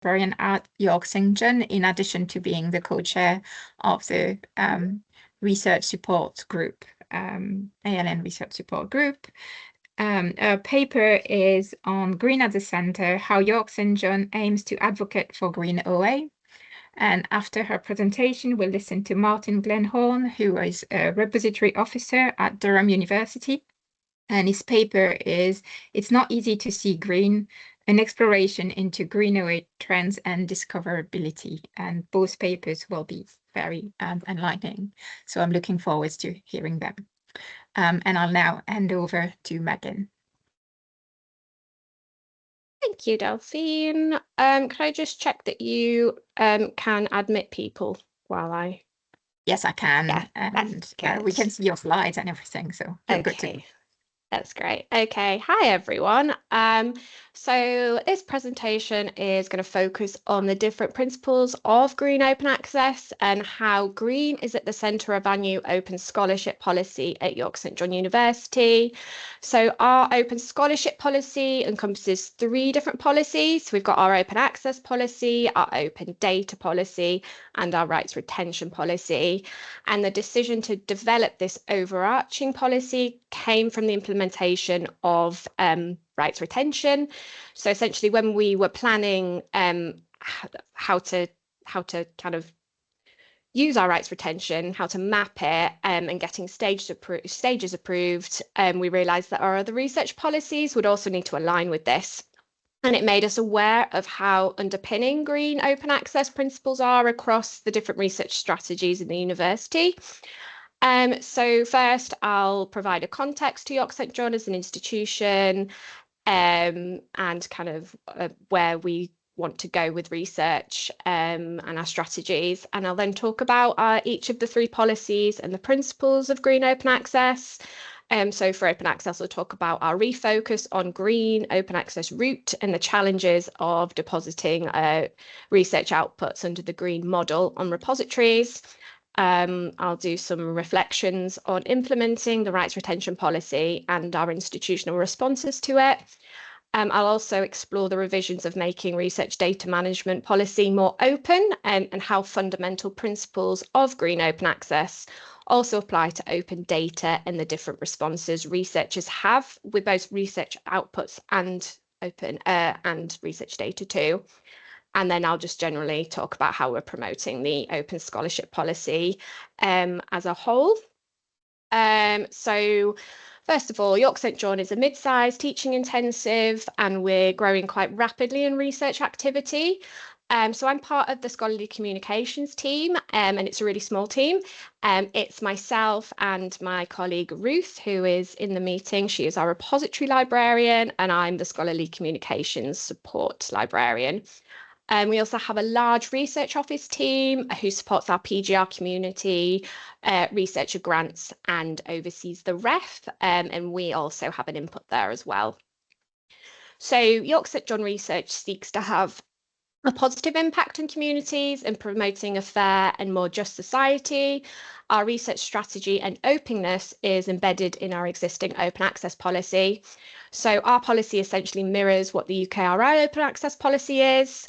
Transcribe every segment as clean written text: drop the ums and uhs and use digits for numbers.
librarian at York St John, in addition to being the co-chair of the research support group, ALN Research Support Group. Our paper is on Green at the Centre, how York St John aims to advocate for green OA. And after her presentation, we'll listen to Martin Gleghorn, who is a repository officer at Durham University. And his paper is It's Not Easy to See Green, an exploration into green OA trends and discoverability. And both papers will be very enlightening. So I'm looking forward to hearing them. And I'll now hand over to Megan. Thank you, Delphine. Can I just check that you can admit people while I... Yes, I can. Yeah, and we can see your slides and everything, so you're good to go. That's great. Okay, hi everyone. So this presentation is going to focus on the different principles of green open access and how green is at the centre of our new open scholarship policy at York St John University. So our open scholarship policy encompasses 3 different policies. We've got our open access policy, our open data policy, and our rights retention policy. And the decision to develop this overarching policy came from the implementation of rights retention. So essentially, when we were planning how to kind of use our rights retention, how to map it, and getting stages approved, we realised that our other research policies would also need to align with this. And it made us aware of how underpinning green open access principles are across the different research strategies in the university. So first, I'll provide a context to York St John as an institution, and kind of where we want to go with research and our strategies. And I'll then talk about each of the 3 policies and the principles of green open access. So for open access, we'll talk about our refocus on green open access route and the challenges of depositing research outputs under the green model on repositories. I'll do some reflections on implementing the rights retention policy and our institutional responses to it. I'll also explore the revisions of making research data management policy more open and how fundamental principles of green open access also apply to open data and the different responses researchers have with both research outputs and open and research data too. And then I'll just generally talk about how we're promoting the open scholarship policy as a whole. So first of all, York St John is a mid-sized teaching intensive, and we're growing quite rapidly in research activity. So I'm part of the scholarly communications team, and it's a really small team. It's myself and my colleague Ruth, who is in the meeting. She is our repository librarian, and I'm the scholarly communications support librarian. We also have a large research office team who supports our PGR community, researcher grants, and oversees the REF, and we also have an input there as well. So York St John Research seeks to have a positive impact on communities and promoting a fair and more just society. Our research strategy and openness is embedded in our existing open access policy. So our policy essentially mirrors what the UKRI open access policy is.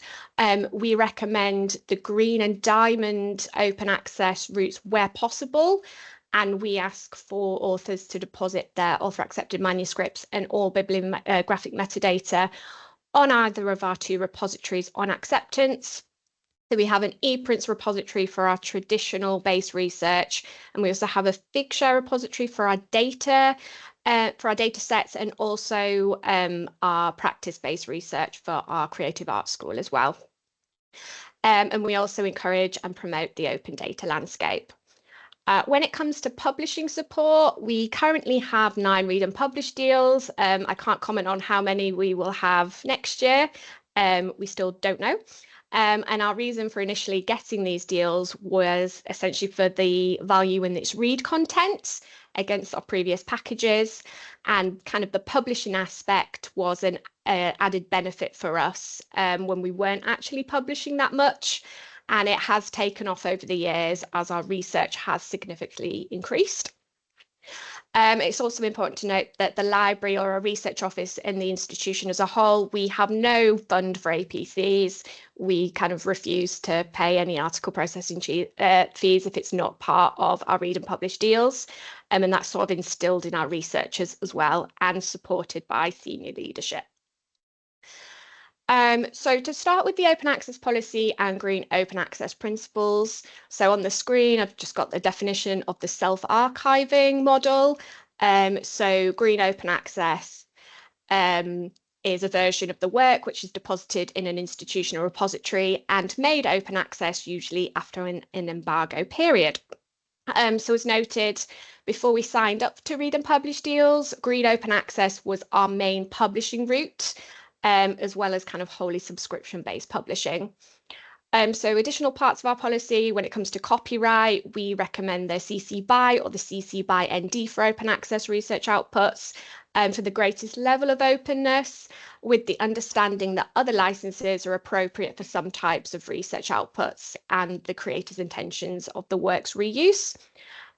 We recommend the green and diamond open access routes where possible, and we ask for authors to deposit their author accepted manuscripts and all bibliographic metadata on either of our 2 repositories on acceptance. So we have an ePrints repository for our traditional base research, and we also have a Figshare repository for our data sets, and also our practice-based research for our creative arts school as well. And we also encourage and promote the open data landscape. When it comes to publishing support, we currently have 9 read and publish deals. I can't comment on how many we will have next year. We still don't know. And our reason for initially getting these deals was essentially for the value in its read content against our previous packages, and kind of the publishing aspect was an added benefit for us when we weren't actually publishing that much. And it has taken off over the years as our research has significantly increased. It's also important to note that the library or a research office in the institution as a whole, we have no fund for APCs. We kind of refuse to pay any article processing fees if it's not part of our read and publish deals. And that's sort of instilled in our researchers as well and supported by senior leadership. So to start with the open access policy and green open access principles. So on the screen, I've just got the definition of the self-archiving model. So green open access is a version of the work which is deposited in an institutional repository and made open access usually after an embargo period. So as noted, before we signed up to read and publish deals, green open access was our main publishing route, as well as kind of wholly subscription-based publishing. So additional parts of our policy, when it comes to copyright, we recommend the CC BY or the CC BY ND for open access research outputs for the greatest level of openness, with the understanding that other licenses are appropriate for some types of research outputs and the creator's intentions of the work's reuse.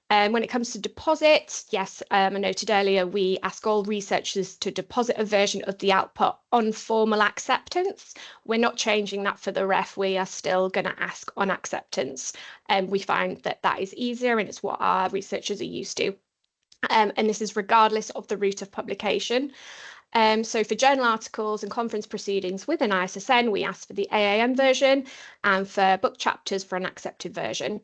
When it comes to deposit, yes, I noted earlier, we ask all researchers to deposit a version of the output on formal acceptance. We're not changing that for the ref. We are still going to ask on acceptance. And we find that that is easier and it's what our researchers are used to. And this is regardless of the route of publication. So for journal articles and conference proceedings with an ISSN, we ask for the AAM version, and for book chapters for an accepted version.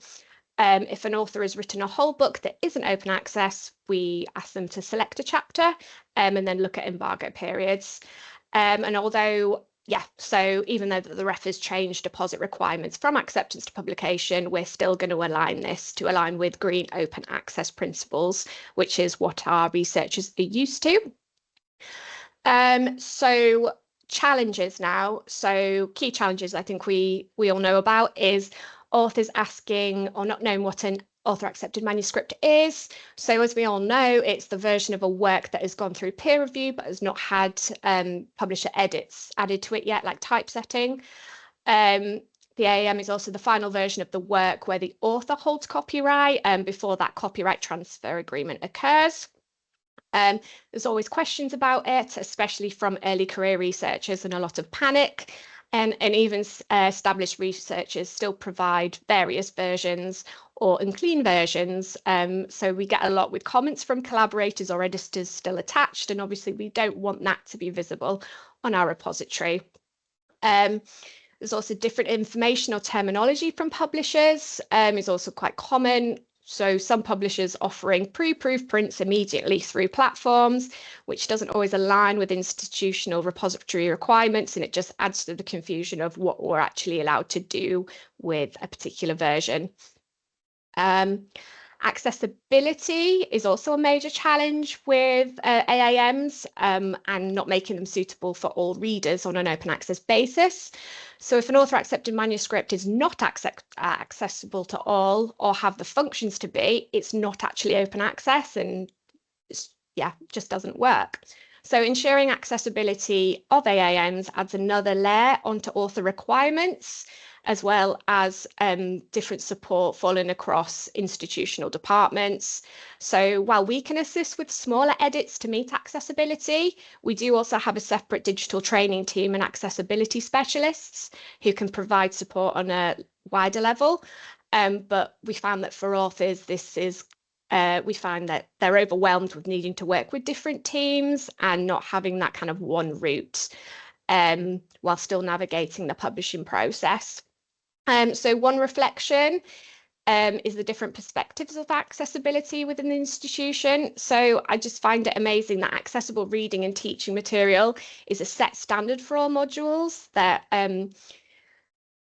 If an author has written a whole book that isn't open access, we ask them to select a chapter and then look at embargo periods. And although, so even though the ref has changed deposit requirements from acceptance to publication, we're still going to align this to align with green open access principles, which is what our researchers are used to. So challenges now. So key challenges I think we all know about is authors asking or not knowing what an author accepted manuscript is. So as we all know, it's the version of a work that has gone through peer review but has not had publisher edits added to it yet, like typesetting. The AAM is also the final version of the work where the author holds copyright before that copyright transfer agreement occurs. There's always questions about it, especially from early career researchers, and a lot of panic. And even established researchers still provide various versions or unclean versions. So we get a lot with comments from collaborators or editors still attached, and obviously we don't want that to be visible on our repository. There's also different information or terminology from publishers is also quite common. So some publishers offering pre-approved prints immediately through platforms, which doesn't always align with institutional repository requirements, and it just adds to the confusion of what we're actually allowed to do with a particular version. Accessibility is also a major challenge with AAMs and not making them suitable for all readers on an open access basis. So if an author accepted manuscript is not accessible to all or have the functions to be, it's not actually open access, and just doesn't work. So ensuring accessibility of AAMs adds another layer onto author requirements, as well as different support falling across institutional departments. So while we can assist with smaller edits to meet accessibility, we do also have a separate digital training team and accessibility specialists who can provide support on a wider level. But we found that for authors, we find that they're overwhelmed with needing to work with different teams and not having that kind of one route while still navigating the publishing process. So one reflection is the different perspectives of accessibility within the institution. So I just find it amazing that accessible reading and teaching material is a set standard for all modules that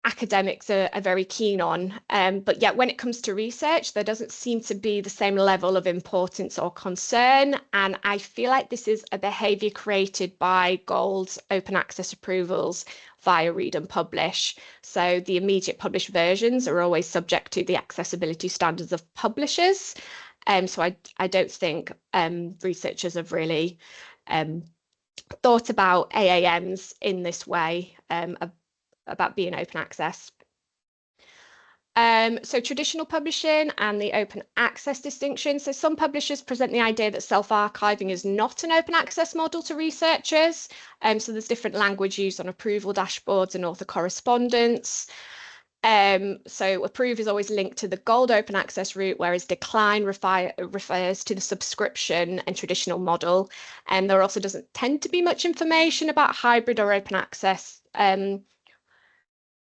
academics are very keen on. But yet when it comes to research, there doesn't seem to be the same level of importance or concern. And I feel like this is a behaviour created by Gold's open access approvals via read and publish. So the immediate published versions are always subject to the accessibility standards of publishers. So I don't think researchers have really thought about AAMs in this way about being open access. So traditional publishing and the open access distinction. So some publishers present the idea that self-archiving is not an open access model to researchers. So there's different language used on approval dashboards and author correspondence. So approve is always linked to the gold open access route, whereas decline refers to the subscription and traditional model. And there also doesn't tend to be much information about hybrid or open access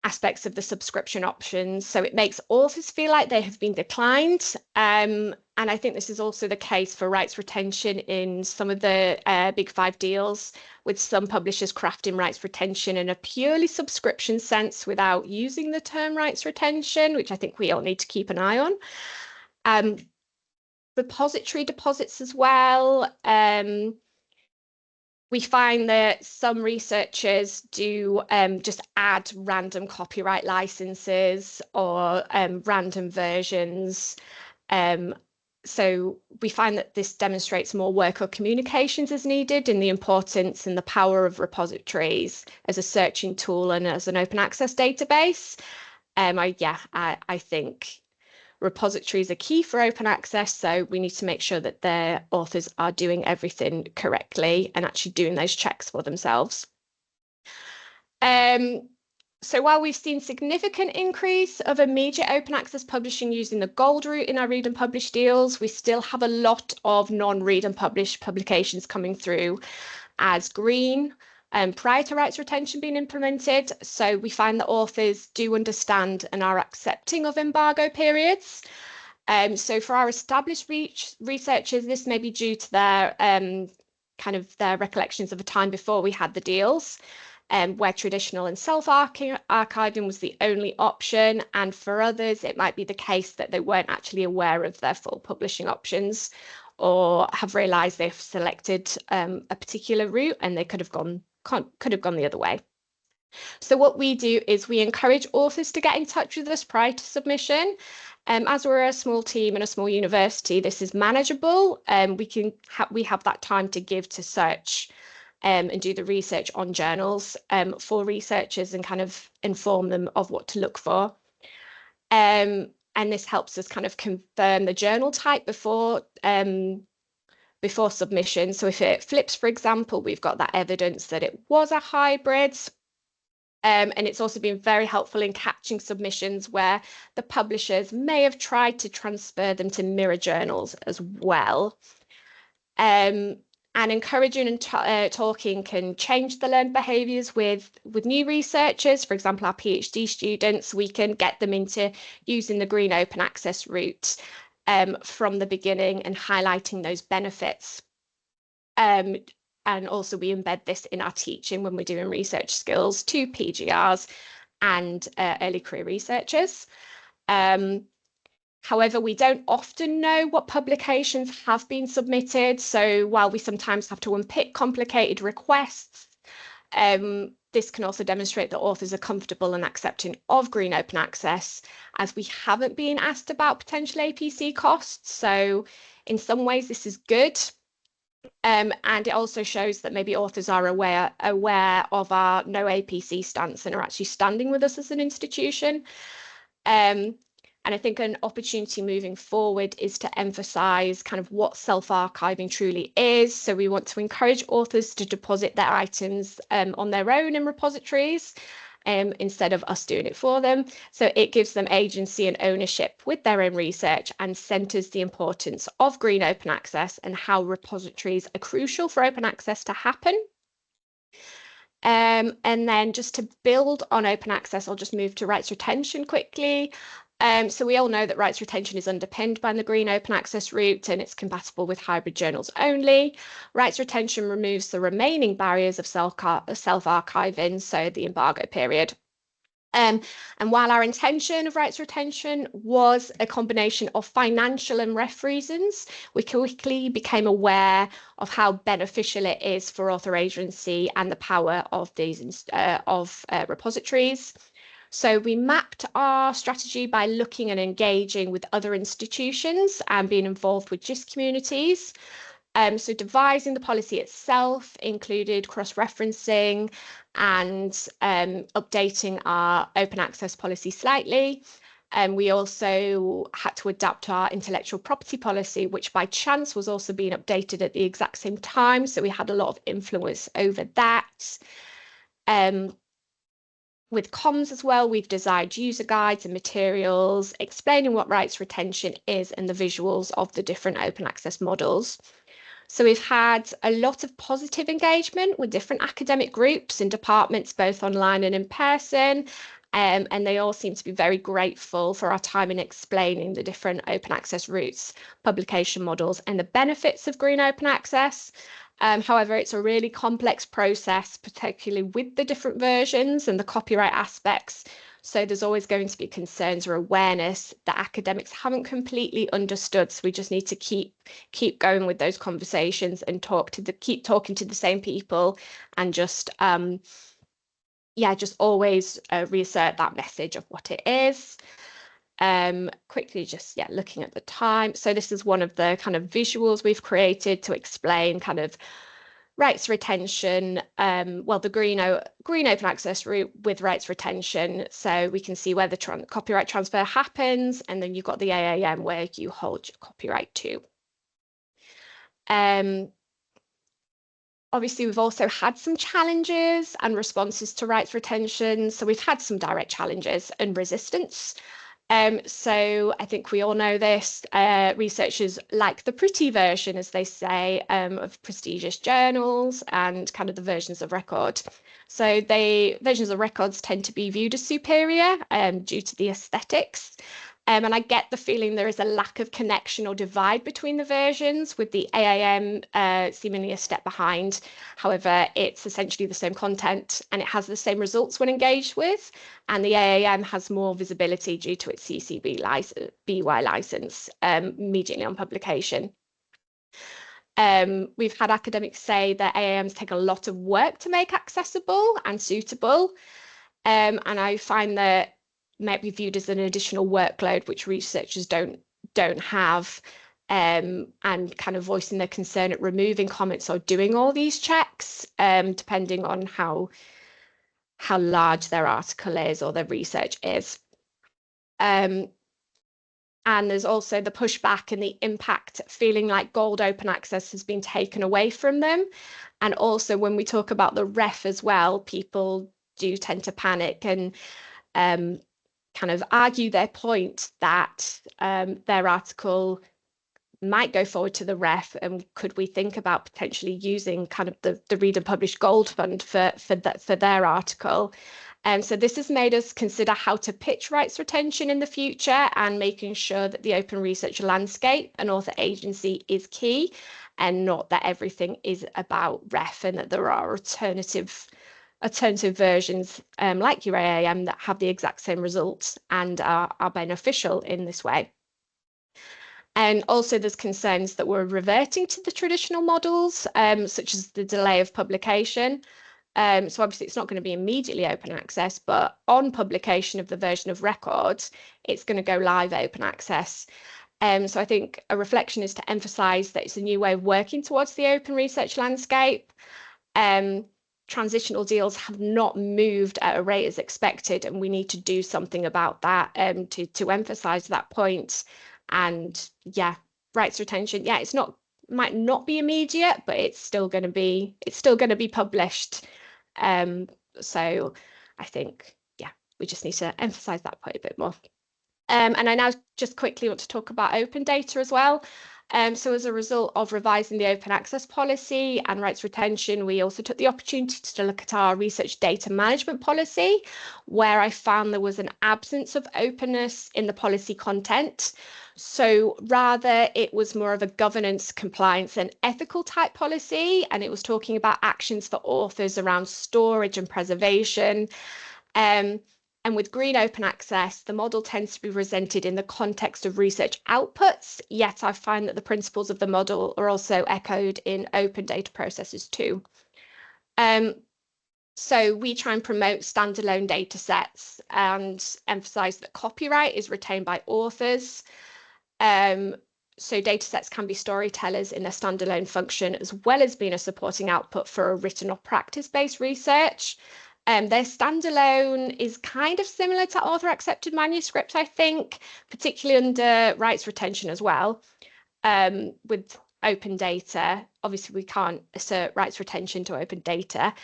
aspects of the subscription options. So it makes authors feel like they have been declined. And I think this is also the case for rights retention in some of the big 5 deals, with some publishers crafting rights retention in a purely subscription sense without using the term rights retention, which I think we all need to keep an eye on. Repository deposits as well. We find that some researchers do just add random copyright licenses or random versions. So we find that this demonstrates more work or communications is needed in the importance and the power of repositories as a searching tool and as an open access database. I think repositories are key for open access, so we need to make sure that their authors are doing everything correctly and actually doing those checks for themselves. So while we've seen significant increase of immediate open access publishing using the gold route in our read and publish deals, we still have a lot of non-read and publish publications coming through as green prior to rights retention being implemented. So we find that authors do understand and are accepting of embargo periods. So for our established researchers, this may be due to their their recollections of a time before we had the deals, where traditional and self-archiving was the only option. And for others, it might be the case that they weren't actually aware of their full publishing options, or have realized they've selected a particular route and they could have gone the other way. So what we do is we encourage authors to get in touch with us prior to submission. As we're a small team and a small university, this is manageable. We have that time to give to search and do the research on journals for researchers and kind of inform them of what to look for. And this helps us kind of confirm the journal type before submission. So if it flips, for example, we've got that evidence that it was a hybrid. And it's also been very helpful in catching submissions where the publishers may have tried to transfer them to mirror journals as well. And encouraging and talking can change the learned behaviours with new researchers. For example, our PhD students, we can get them into using the green open access route from the beginning and highlighting those benefits. And also we embed this in our teaching when we're doing research skills to PGRs and early career researchers. However, we don't often know what publications have been submitted. So while we sometimes have to unpick complicated requests, this can also demonstrate that authors are comfortable and accepting of green open access, as we haven't been asked about potential APC costs. So in some ways, this is good. And it also shows that maybe authors are aware of our no APC stance and are actually standing with us as an institution. And I think an opportunity moving forward is to emphasize kind of what self-archiving truly is. So we want to encourage authors to deposit their items on their own in repositories instead of us doing it for them. So it gives them agency and ownership with their own research and centers the importance of green open access and how repositories are crucial for open access to happen. And then just to build on open access, I'll just move to rights retention quickly. So we all know that rights retention is underpinned by the green open access route and it's compatible with hybrid journals only. Rights retention removes the remaining barriers of self-archiving, so the embargo period. And while our intention of rights retention was a combination of financial and ref reasons, we quickly became aware of how beneficial it is for author agency and the power of these repositories. So we mapped our strategy by looking and engaging with other institutions and being involved with GIST communities. So devising the policy itself included cross-referencing and updating our open access policy slightly. We also had to adapt our intellectual property policy, which by chance was also being updated at the exact same time. So we had a lot of influence over that. With comms as well, we've designed user guides and materials explaining what rights retention is and the visuals of the different open access models. So we've had a lot of positive engagement with different academic groups and departments, both online and in person. And they all seem to be very grateful for our time in explaining the different open access routes, publication models, and the benefits of green open access. However, it's a really complex process, particularly with the different versions and the copyright aspects. So there's always going to be concerns or awareness that academics haven't completely understood. So we just need to keep going with those conversations and keep talking to the same people, and just always reassert that message of what it is. Quickly just looking at the time. So this is one of the kind of visuals we've created to explain kind of rights retention, the green open access route with rights retention. So we can see where the copyright transfer happens, and then you've got the AAM where you hold your copyright to. Obviously, we've also had some challenges and responses to rights retention. So we've had some direct challenges and resistance. So I think we all know this. Researchers like the pretty version, as they say, of prestigious journals and kind of the versions of record. So versions of records tend to be viewed as superior due to the aesthetics. And I get the feeling there is a lack of connection or divide between the versions, with the AAM seemingly a step behind. However, it's essentially the same content and it has the same results when engaged with. And the AAM has more visibility due to its CC BY license immediately on publication. We've had academics say that AAMs take a lot of work to make accessible and suitable. And I find that might be viewed as an additional workload, which researchers don't have, and kind of voicing their concern at removing comments or doing all these checks, depending on how large their article is or their research is. And there's also the pushback and the impact, feeling like gold open access has been taken away from them. And also when we talk about the ref as well, people do tend to panic and kind of argue their point that their article might go forward to the ref, and could we think about potentially using kind of the Read and Publish Gold Fund for their article. So this has made us consider how to pitch rights retention in the future, and making sure that the open research landscape and author agency is key, and not that everything is about ref, and that there are alternative versions like your AAM that have the exact same results and are beneficial in this way. And also there's concerns that we're reverting to the traditional models, such as the delay of publication. So obviously it's not going to be immediately open access, but on publication of the version of records, it's going to go live open access. So I think a reflection is to emphasize that it's a new way of working towards the open research landscape. Transitional deals have not moved at a rate as expected, and we need to do something about that to emphasize that point. And rights retention, might not be immediate, but it's still going to be published. So I think we just need to emphasize that point a bit more. And I now just quickly want to talk about open data as well. So as a result of revising the open access policy and rights retention, we also took the opportunity to look at our research data management policy, where I found there was an absence of openness in the policy content. So rather, it was more of a governance, compliance and ethical type policy, and it was talking about actions for authors around storage and preservation. And with green open access, the model tends to be presented in the context of research outputs, yet I find that the principles of the model are also echoed in open data processes too. So we try and promote standalone data sets and emphasize that copyright is retained by authors. So data sets can be storytellers in their standalone function, as well as being a supporting output for a written or practice-based research. Their standalone is kind of similar to author accepted manuscripts, I think, particularly under rights retention as well. With open data, obviously we can't assert rights retention to open data,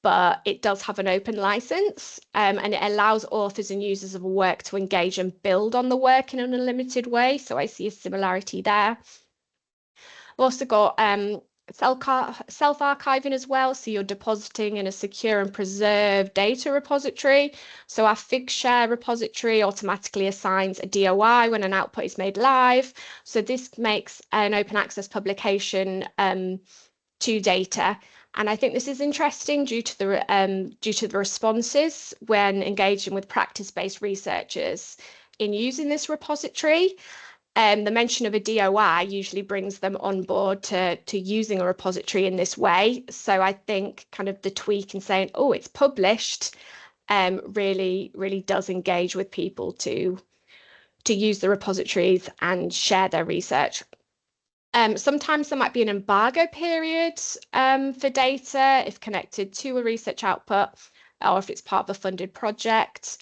but it does have an open license, and it allows authors and users of a work to engage and build on the work in an unlimited way. So I see a similarity there. We've also got self-archiving as well. So you're depositing in a secure and preserved data repository. So our Figshare repository automatically assigns a DOI when an output is made live. So this makes an open access publication to data. And I think this is interesting due to the responses when engaging with practice-based researchers in using this repository. The mention of a DOI usually brings them on board to using a repository in this way. So I think kind of the tweak and saying, oh, it's published, really does engage with people to use the repositories and share their research. Sometimes there might be an embargo period for data if connected to a research output or if it's part of a funded project.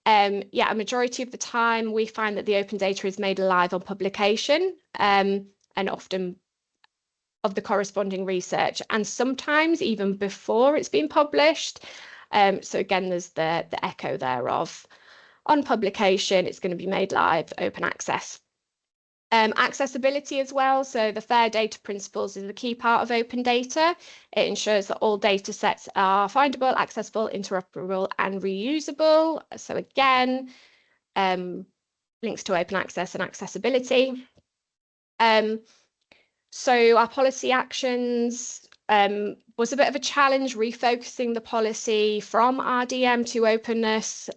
Yeah, a majority of the time we find that the open data is made live on publication and often of the corresponding research, and sometimes even before it's been published. So again, there's the echo there of on publication, it's going to be made live, open access. Accessibility as well. So the FAIR data principles is a key part of open data. It ensures that all data sets are findable, accessible, interoperable, and reusable. So again, links to open access and accessibility. So our policy actions was a bit of a challenge, refocusing the policy from RDM to openness,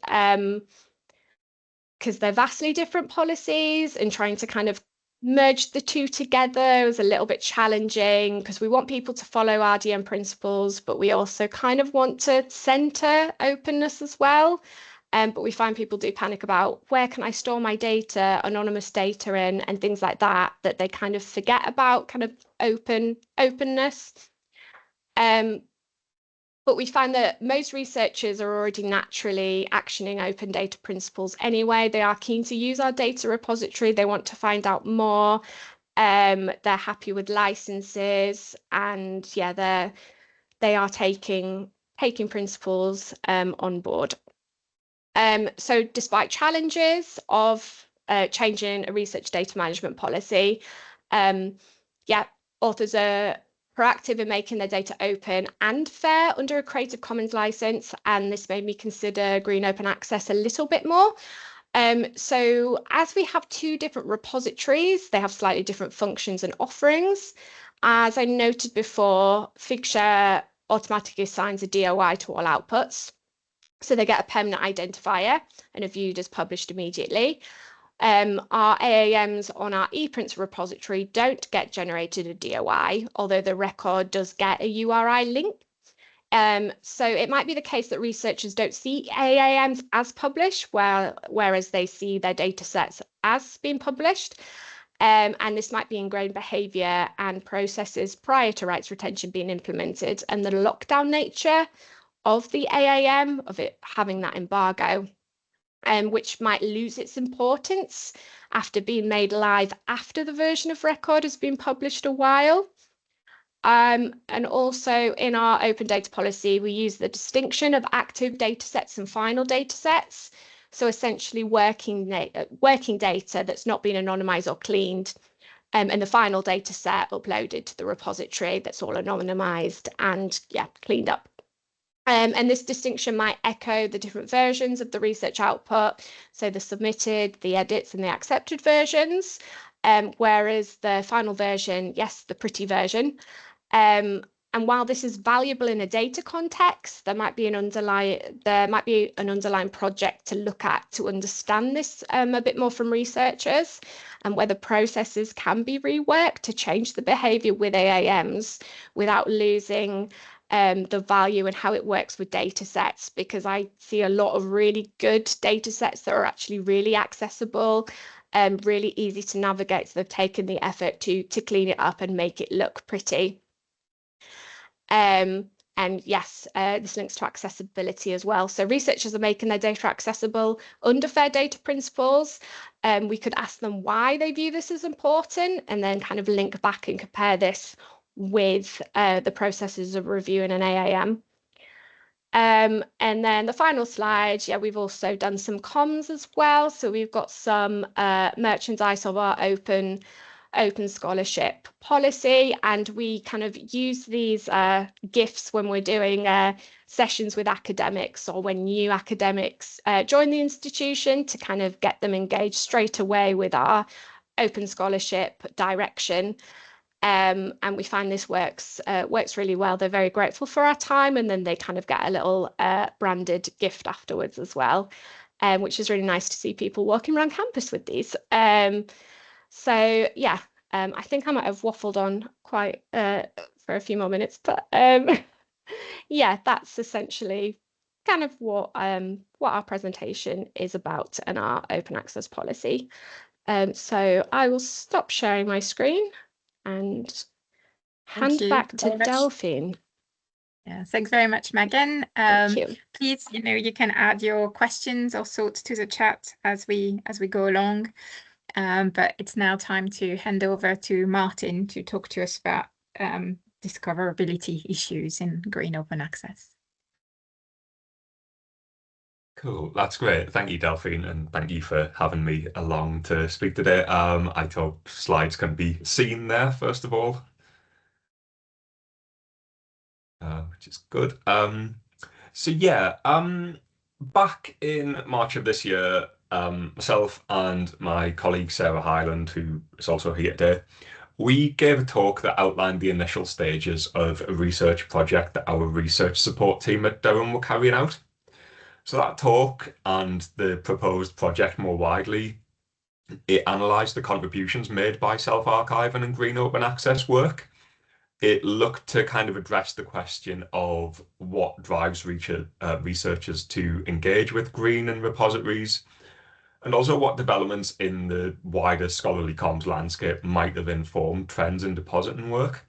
because they're vastly different policies, and trying to kind of merge the two together was a little bit challenging because we want people to follow RDM principles, but we also kind of want to center openness as well. But we find people do panic about where can I store my data, anonymous data in, and things like that, that they kind of forget about kind of openness. But we find that most researchers are already naturally actioning open data principles anyway. They are keen to use our data repository. They want to find out more. They're happy with licenses, and yeah, they are taking principles on board. So despite challenges of changing a research data management policy, yeah, authors are proactive in making their data open and fair under a Creative Commons license, and this made me consider green open access a little bit more. So as we have two different repositories, they have slightly different functions and offerings. As I noted before, Figshare automatically assigns a DOI to all outputs. So they get a permanent identifier and are viewed as published immediately. Our AAMs on our ePrints repository don't get generated a DOI, although the record does get a URI link. So it might be the case that researchers don't see AAMs as published, whereas they see their data sets as being published. And this might be ingrained behaviour and processes prior to rights retention being implemented, and the lockdown nature of the AAM, of it having that embargo, which might lose its importance after being made live after the version of record has been published a while. And also in our open data policy, we use the distinction of active data sets and final data sets. So essentially working data that's not been anonymized or cleaned, and the final data set uploaded to the repository that's all anonymized and cleaned up. And this distinction might echo the different versions of the research output, so the submitted, the edits, and the accepted versions, whereas the final version, yes, the pretty version. And while this is valuable in a data context, there might be an underlying project to look at to understand this a bit more from researchers, and whether processes can be reworked to change the behaviour with AAMs without losing the value and how it works with data sets, because I see a lot of really good data sets that are actually really accessible and really easy to navigate. So they've taken the effort to clean it up and make it look pretty. And And yes, this links to accessibility as well. So researchers are making their data accessible under fair data principles. We could ask them why they view this as important, and then kind of link back and compare this with the processes of reviewing an AAM. And then the final slide, yeah, we've also done some comms as well. So we've got some merchandise of our open scholarship policy, and we kind of use these gifts when we're doing sessions with academics, or when new academics join the institution, to kind of get them engaged straight away with our open scholarship direction. And we find this works really well. They're very grateful for our time, and then they kind of get a little branded gift afterwards as well, which is really nice to see people walking around campus with these. So yeah, I think I might have waffled on quite for a few more minutes, but yeah, that's essentially kind of what our presentation is about and our open access policy. So I will stop sharing my screen and hand back to Delphine. Yeah, thanks very much, Megan. Thank you. Please, you can add your questions or thoughts to the chat as we go along. But it's now time to hand over to Martin to talk to us about discoverability issues in green open access. Cool, that's great. Thank you, Delphine, and thank you for having me along to speak today. I hope slides can be seen there, first of all, which is good. So yeah, back in March of this year, myself and my colleague Sarah Hyland, who is also here today, we gave a talk that outlined the initial stages of a research project that our research support team at Durham were carrying out. So that talk and the proposed project more widely, it analysed the contributions made by self-archiving and green open access work. It looked to kind of address the question of what drives researchers to engage with green and repositories, and also what developments in the wider scholarly comms landscape might have informed trends in depositing work.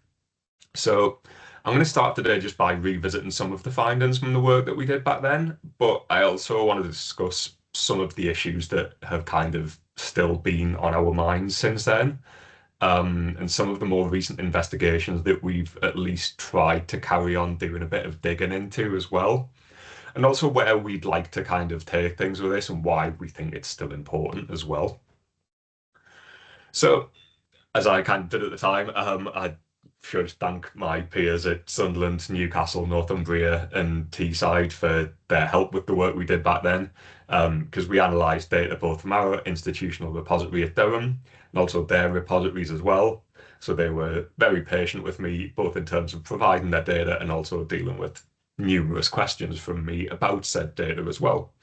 So I'm going to start today just by revisiting some of the findings from the work that we did back then, but I also want to discuss some of the issues that have kind of still been on our minds since then, and some of the more recent investigations that we've at least tried to carry on doing a bit of digging into as well, and also where we'd like to kind of take things with this and why we think it's still important as well. So, as I kind of did at the time, I should thank my peers at Sunderland, Newcastle, Northumbria and Teesside for their help with the work we did back then, because we analysed data both from our institutional repository at Durham and also their repositories as well. So they were very patient with me, both in terms of providing their data and also dealing with numerous questions from me about said data as well.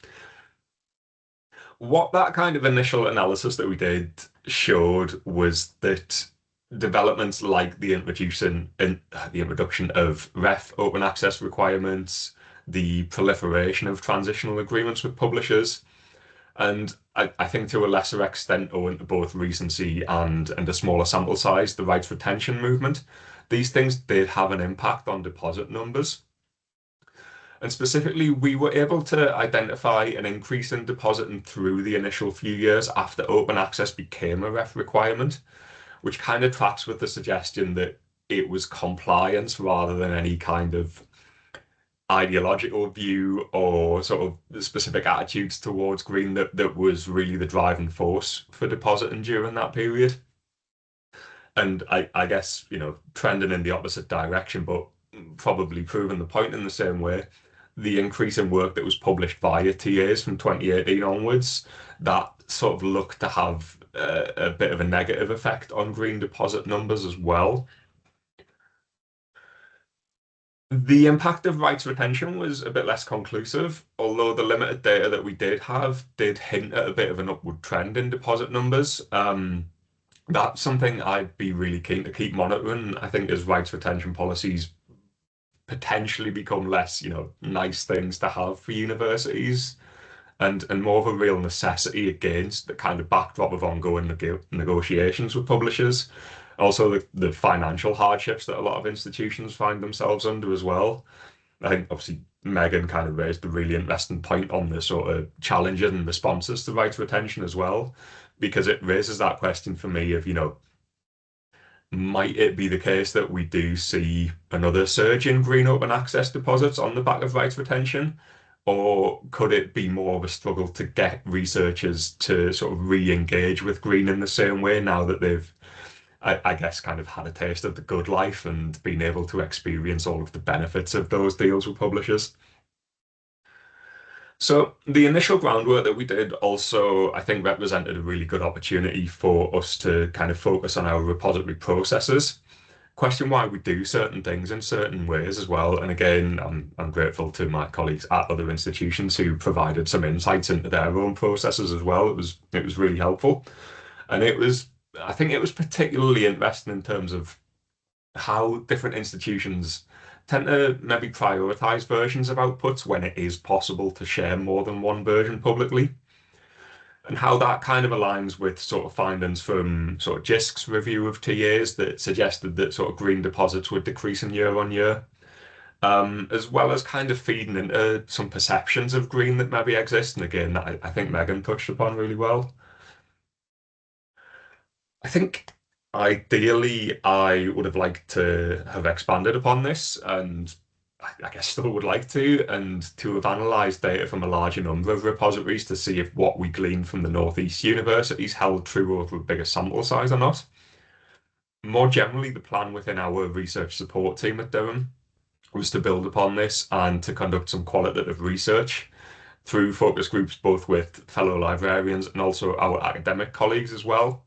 What that kind of initial analysis that we did showed was that developments like the introduction of REF open access requirements, the proliferation of transitional agreements with publishers, and I think to a lesser extent, owing to both recency and a smaller sample size, the rights retention movement, these things did have an impact on deposit numbers. And specifically, we were able to identify an increase in depositing through the initial few years after open access became a REF requirement, which kind of tracks with the suggestion that it was compliance rather than any kind of ideological view or sort of specific attitudes towards green that was really the driving force for depositing during that period. And I guess, trending in the opposite direction, but probably proving the point in the same way, the increase in work that was published via TAs from 2018 onwards, that sort of looked to have a bit of a negative effect on green deposit numbers as well. The impact of rights retention was a bit less conclusive, although the limited data that we did have did hint at a bit of an upward trend in deposit numbers. That's something I'd be really keen to keep monitoring. I think as rights retention policies potentially become less, nice things to have for universities and more of a real necessity against the kind of backdrop of ongoing negotiations with publishers. Also, the financial hardships that a lot of institutions find themselves under as well. I think obviously Megan kind of raised a really interesting point on the sort of challenges and responses to rights retention as well, because it raises that question for me of, might it be the case that we do see another surge in green open access deposits on the back of rights retention? Or could it be more of a struggle to get researchers to sort of re-engage with green in the same way now that they've, I guess, kind of had a taste of the good life and been able to experience all of the benefits of those deals with publishers? So the initial groundwork that we did also, I think, represented a really good opportunity for us to kind of focus on our repository processes, question why we do certain things in certain ways as well. And again, I'm grateful to my colleagues at other institutions who provided some insights into their own processes as well. It was really helpful. And I think it was particularly interesting in terms of how different institutions tend to maybe prioritize versions of outputs when it is possible to share more than one version publicly, and how that kind of aligns with sort of findings from sort of JISC's review of TAs that suggested that sort of green deposits were decreasing year on year, as well as kind of feeding into some perceptions of green that maybe exist. And again, that I think Megan touched upon really well. I think ideally I would have liked to have expanded upon this, and I guess still would like to, and to have analysed data from a larger number of repositories to see if what we gleaned from the Northeast universities held true over a bigger sample size or not. More generally, the plan within our research support team at Durham was to build upon this and to conduct some qualitative research through focus groups, both with fellow librarians and also our academic colleagues as well,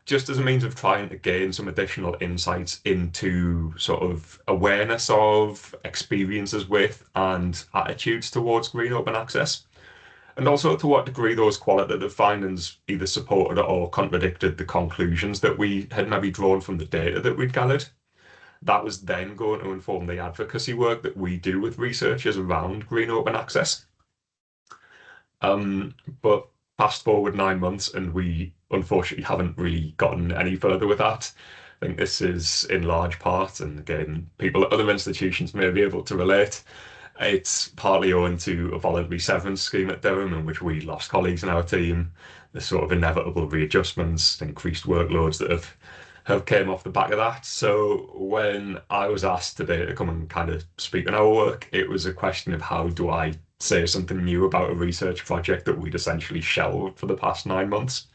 just as a means of trying to gain some additional insights into sort of awareness of, experiences with, and attitudes towards green open access, and also to what degree those qualitative findings either supported or contradicted the conclusions that we had maybe drawn from the data that we'd gathered. That was then going to inform the advocacy work that we do with researchers around green open access. But fast forward 9 months, and we unfortunately haven't really gotten any further with that. I think this is in large part, and again, people at other institutions may be able to relate. It's partly owing to a voluntary severance scheme at Durham in which we lost colleagues in our team, the sort of inevitable readjustments, increased workloads that have came off the back of that. So when I was asked today to come and kind of speak on our work, it was a question of how do I say something new about a research project that we'd essentially shelved for the past 9 months.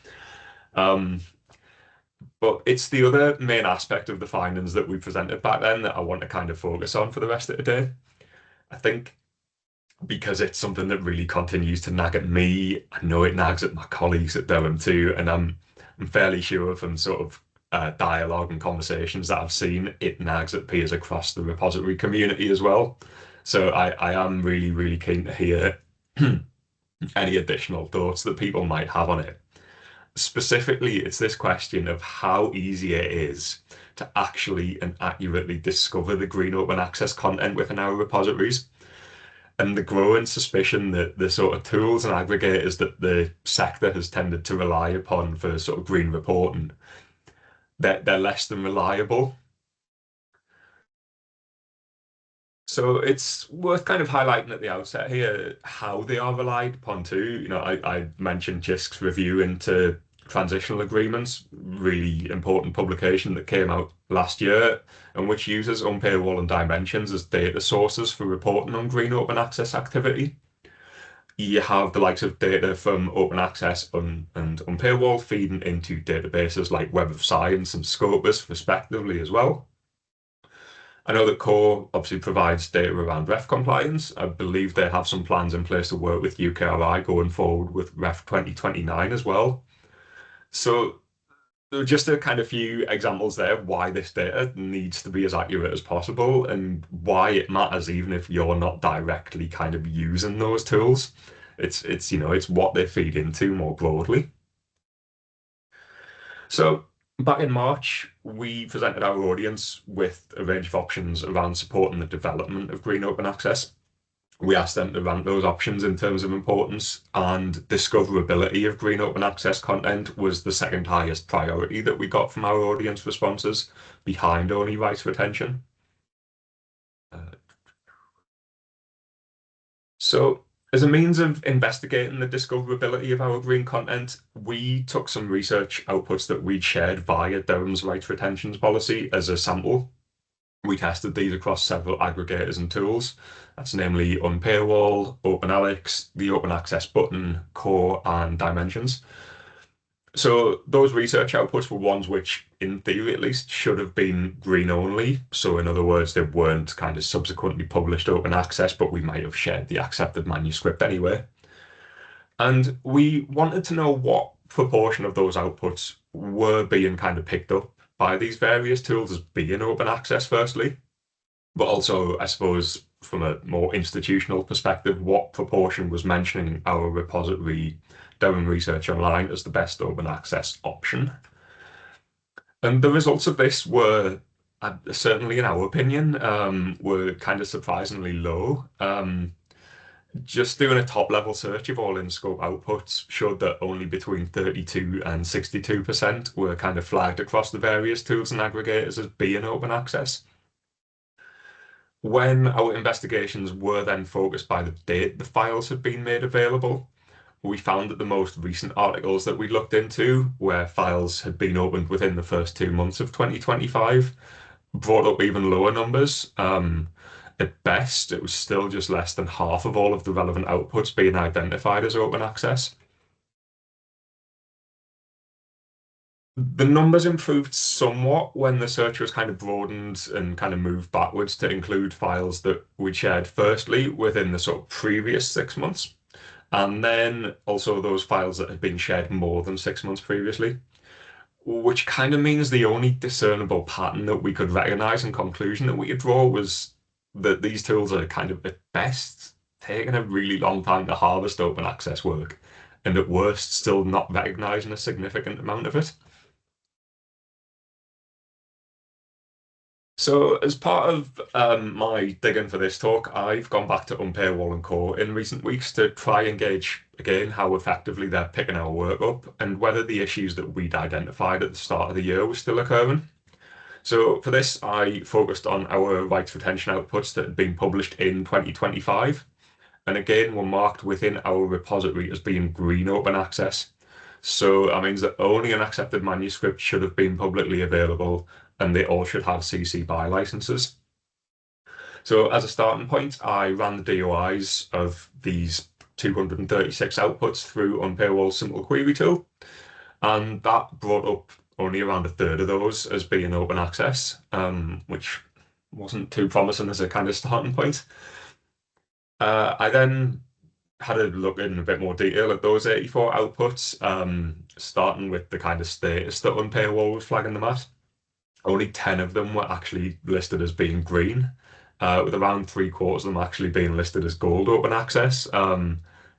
But it's the other main aspect of the findings that we presented back then that I want to kind of focus on for the rest of the day. I think because it's something that really continues to nag at me, I know it nags at my colleagues at Durham too, and I'm fairly sure from sort of dialogue and conversations that I've seen, it nags at peers across the repository community as well. So I am really, really keen to hear any additional thoughts that people might have on it. Specifically, it's this question of how easy it is to actually and accurately discover the green open access content within our repositories, and the growing suspicion that the sort of tools and aggregators that the sector has tended to rely upon for sort of green reporting, they're less than reliable. So it's worth kind of highlighting at the outset here how they are relied upon too. I mentioned JISC's review into transitional agreements, really important publication that came out last year, and which uses Unpaywall and Dimensions as data sources for reporting on green open access activity. You have the likes of data from open access and Unpaywall feeding into databases like Web of Science and Scopus respectively as well. I know that Core obviously provides data around REF compliance. I believe they have some plans in place to work with UKRI going forward with REF 2029 as well. So there are just a kind of few examples there of why this data needs to be as accurate as possible and why it matters even if you're not directly kind of using those tools. It's what they feed into more broadly. So back in March, we presented our audience with a range of options around supporting the development of green open access. We asked them to rank those options in terms of importance, and discoverability of green open access content was the second highest priority that we got from our audience responses, behind only rights retention. So as a means of investigating the discoverability of our green content, we took some research outputs that we'd shared via Durham's rights retentions policy as a sample. We tested these across several aggregators and tools. That's namely unpaywall, OpenAlex, the Open Access button, Core, and Dimensions. So those research outputs were ones which, in theory at least, should have been green only. So in other words, they weren't kind of subsequently published open access, but we might have shared the accepted manuscript anyway. And we wanted to know what proportion of those outputs were being kind of picked up by these various tools as being open access, firstly, but also, I suppose, from a more institutional perspective, what proportion was mentioning our repository Durham Research Online as the best open access option. And the results of this were, certainly in our opinion, were kind of surprisingly low. Just doing a top level search of all in-scope outputs showed that only between 32 and 62% were kind of flagged across the various tools and aggregators as being open access. When our investigations were then focused by the date the files had been made available, we found that the most recent articles that we looked into, where files had been opened within the first 2 months of 2025, brought up even lower numbers. At best, it was still just less than half of all of the relevant outputs being identified as open access. The numbers improved somewhat when the search was kind of broadened and kind of moved backwards to include files that we shared firstly within the sort of previous 6 months, and then also those files that had been shared more than 6 months previously, which kind of means the only discernible pattern that we could recognize and conclusion that we could draw was that these tools are kind of at best taking a really long time to harvest open access work, and at worst still not recognizing a significant amount of it. So as part of my digging for this talk, I've gone back to Unpaywall and Core in recent weeks to try and gauge again how effectively they're picking our work up and whether the issues that we'd identified at the start of the year were still occurring. So for this, I focused on our rights retention outputs that had been published in 2025, and again were marked within our repository as being green open access. So that means that only an accepted manuscript should have been publicly available, and they all should have CC BY licenses. So as a starting point, I ran the DOIs of these 236 outputs through Unpaywall's simple query tool, and that brought up only around a third of those as being open access, which wasn't too promising as a kind of starting point. I then had a look in a bit more detail at those 84 outputs, starting with the kind of status that Unpaywall was flagging them at. Only 10 of them were actually listed as being green, with around 3/4 of them actually being listed as gold open access.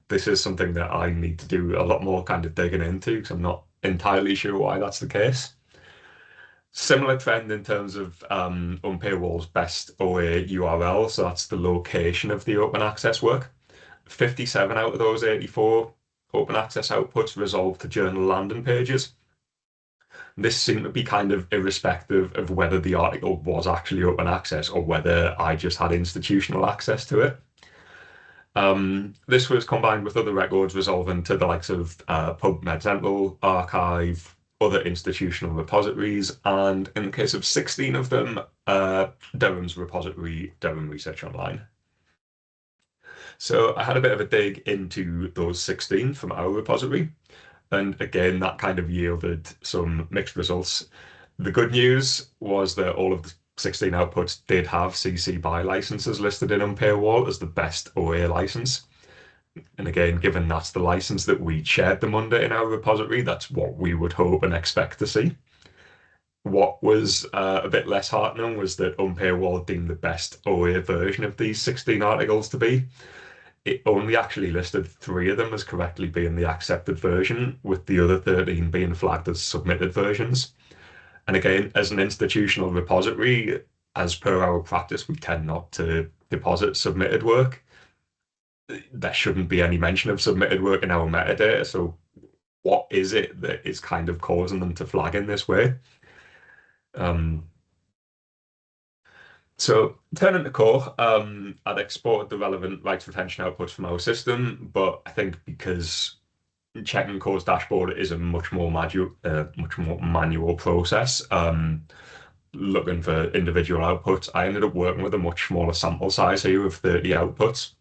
This is something that I need to do a lot more kind of digging into because I'm not entirely sure why that's the case. Similar trend in terms of Unpaywall's best OA URL, so that's the location of the open access work. 57 out of those 84 open access outputs resolved to journal landing pages. This seemed to be kind of irrespective of whether the article was actually open access or whether I just had institutional access to it. This was combined with other records resolving to the likes of PubMed Central, Archive, other institutional repositories, and in the case of 16 of them, Durham's repository, Durham Research Online. So I had a bit of a dig into those 16 from our repository. And again, that kind of yielded some mixed results. The good news was that all of the 16 outputs did have CC BY licenses listed in Unpaywall as the best OA license. And again, given that's the license that we shared them under in our repository, that's what we would hope and expect to see. What was a bit less heartening was that Unpaywall deemed the best OA version of these 16 articles to be. It only actually listed 3 of them as correctly being the accepted version, with the other 13 being flagged as submitted versions. And again, as an institutional repository, as per our practice, we tend not to deposit submitted work. There shouldn't be any mention of submitted work in our metadata. So what is it that is kind of causing them to flag in this way? So turning to core, I'd exported the relevant rights retention outputs from our system, but I think because checking core's dashboard is a much more manual process, looking for individual outputs, I ended up working with a much smaller sample size here of 30 outputs.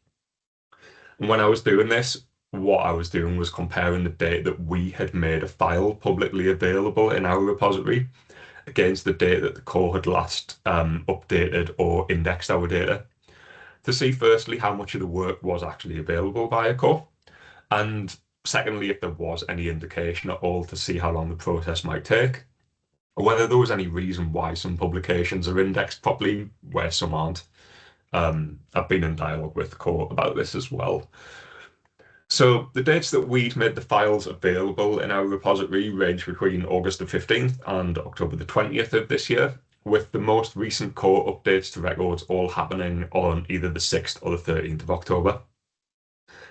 And when I was doing this, what I was doing was comparing the date that we had made a file publicly available in our repository against the date that the core had last updated or indexed our data to see firstly how much of the work was actually available via core, and secondly if there was any indication at all to see how long the process might take, or whether there was any reason why some publications are indexed properly where some aren't. I've been in dialogue with core about this as well. So the dates that we'd made the files available in our repository range between August the 15th and October the 20th of this year, with the most recent core updates to records all happening on either the 6th or the 13th of October.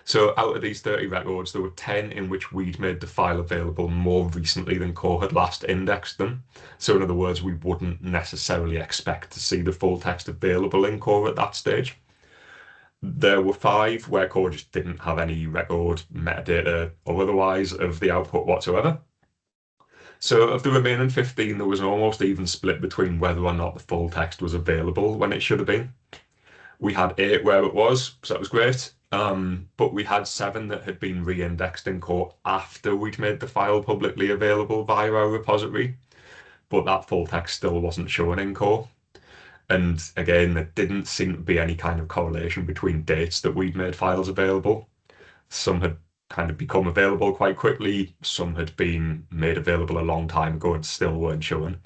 So out of these 30 records, there were 10 in which we'd made the file available more recently than core had last indexed them. So in other words, we wouldn't necessarily expect to see the full text available in core at that stage. There were 5 where core just didn't have any record, metadata, or otherwise of the output whatsoever. So of the remaining 15, there was an almost even split between whether or not the full text was available when it should have been. We had 8 where it was, so that was great. But we had 7 that had been re-indexed in core after we'd made the file publicly available via our repository, but that full text still wasn't shown in core. And again, there didn't seem to be any kind of correlation between dates that we'd made files available. Some had kind of become available quite quickly, some had been made available a long time ago and still weren't shown.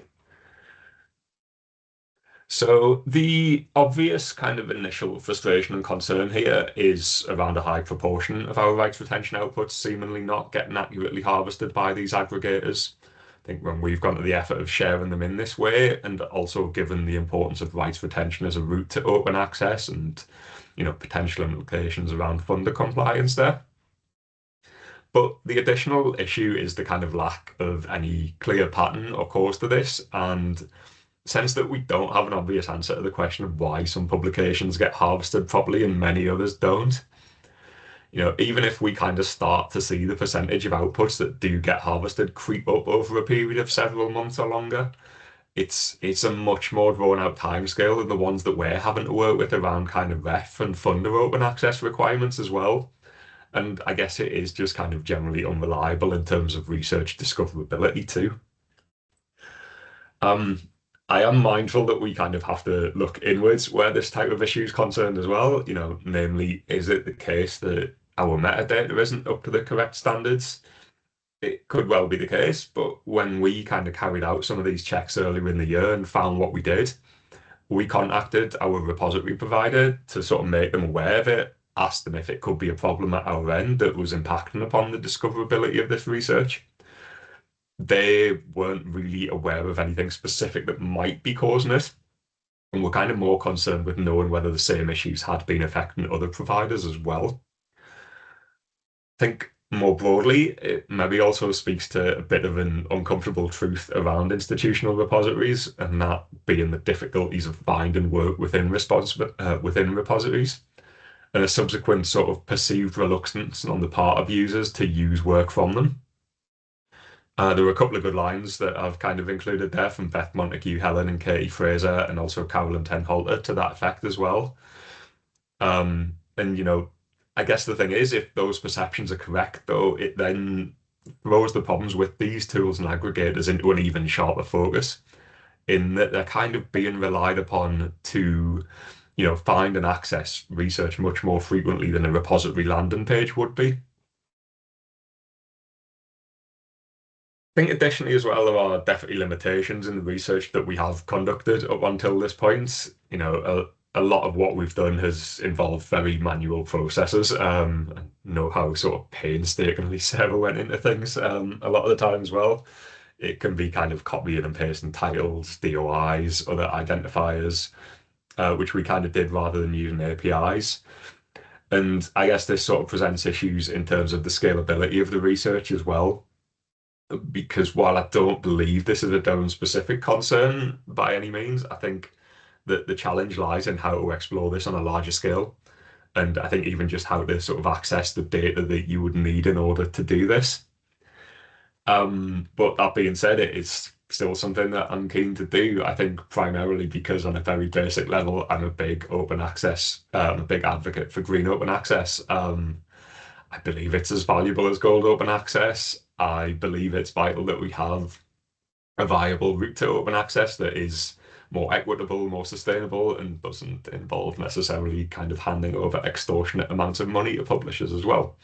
So the obvious kind of initial frustration and concern here is around a high proportion of our rights retention outputs seemingly not getting accurately harvested by these aggregators. I think when we've gone to the effort of sharing them in this way, and also given the importance of rights retention as a route to open access and, potential implications around funder compliance there. But the additional issue is the kind of lack of any clear pattern or cause to this, and sense that we don't have an obvious answer to the question of why some publications get harvested properly and many others don't. Even if we kind of start to see the percentage of outputs that do get harvested creep up over a period of several months or longer, it's a much more drawn out timescale than the ones that we're having to work with around kind of ref and funder open access requirements as well. And I guess it is just kind of generally unreliable in terms of research discoverability too. I am mindful that we kind of have to look inwards where this type of issue is concerned as well. Namely, is it the case that our metadata isn't up to the correct standards? It could well be the case, but when we kind of carried out some of these checks earlier in the year and found what we did, we contacted our repository provider to sort of make them aware of it, asked them if it could be a problem at our end that was impacting upon the discoverability of this research. They weren't really aware of anything specific that might be causing it, and we're kind of more concerned with knowing whether the same issues had been affecting other providers as well. I think more broadly, it maybe also speaks to a bit of an uncomfortable truth around institutional repositories, and that being the difficulties of finding work within repositories, and a subsequent sort of perceived reluctance on the part of users to use work from them. There were a couple of good lines that I've kind of included there from Beth Montague, Helen and Katie Fraser, and also Carolyn Ten-Halter to that effect as well. And, I guess the thing is, if those perceptions are correct, though, it then throws the problems with these tools and aggregators into an even sharper focus, in that they're kind of being relied upon to, find and access research much more frequently than a repository landing page would be. I think additionally as well, there are definitely limitations in the research that we have conducted up until this point. A lot of what we've done has involved very manual processes. I know how sort of painstakingly Sarah went into things a lot of the time as well. It can be kind of copying and pasting titles, DOIs, other identifiers, which we kind of did rather than using APIs. And I guess this sort of presents issues in terms of the scalability of the research as well. Because while I don't believe this is a Durham specific concern by any means, I think the challenge lies in how to explore this on a larger scale. And I think even just how to sort of access the data that you would need in order to do this. But that being said, it is still something that I'm keen to do. I think primarily because on a very basic level, I'm a big open access, I'm a big advocate for green open access. I believe it's as valuable as gold open access. I believe it's vital that we have a viable route to open access that is more equitable, more sustainable, and doesn't involve necessarily kind of handing over extortionate amounts of money to publishers as well.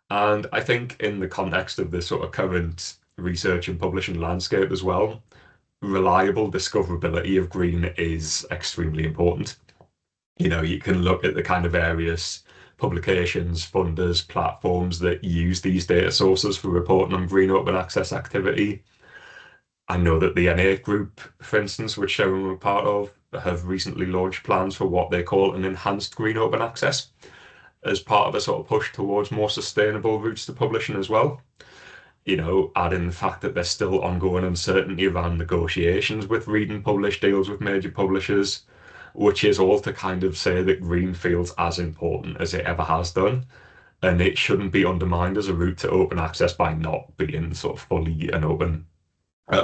And I think in the context of this sort of current research and publishing landscape as well, reliable discoverability of green is extremely important. You know, you can look at the kind of various publications, funders, platforms that use these data sources for reporting on green open access activity. I know that the N8 group, for instance, which Sharon were part of, have recently launched plans for what they call an enhanced green open access as part of a sort of push towards more sustainable routes to publishing as well. You know, adding the fact that there's still ongoing uncertainty around negotiations with read and publish deals with major publishers, which is all to kind of say that green feels as important as it ever has done. And it shouldn't be undermined as a route to open access by not being sort of fully and open,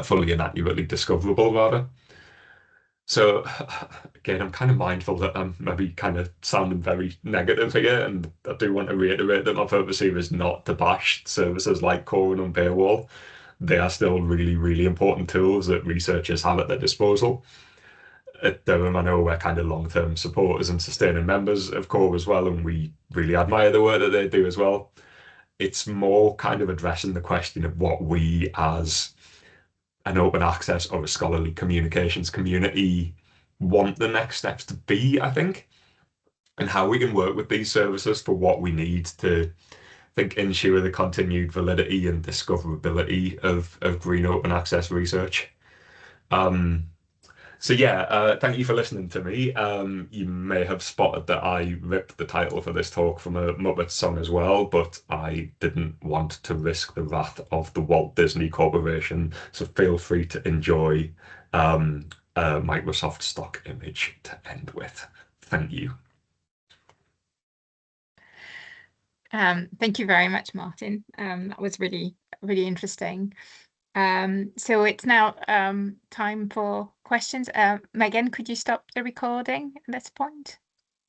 fully and accurately discoverable, rather. So again, I'm kind of mindful that I'm maybe kind of sounding very negative here, and I do want to reiterate that my purpose here is not to bash services like Core and Paywall. They are still really, really important tools that researchers have at their disposal. At Durham, I know we're kind of long-term supporters and sustaining members of Core as well, and we really admire the work that they do as well. It's more kind of addressing the question of what we as an open access or a scholarly communications community want the next steps to be, I think, and how we can work with these services for what we need to ensure the continued validity and discoverability of green open access research. So yeah, thank you for listening to me. You may have spotted that I ripped the title for this talk from a Muppets song as well, but I didn't want to risk the wrath of the Walt Disney Corporation, so feel free to enjoy a Microsoft stock image to end with. Thank you. Thank you very much, Martin. That was really, really interesting. So it's now time for questions. Megan, could you stop the recording at this point?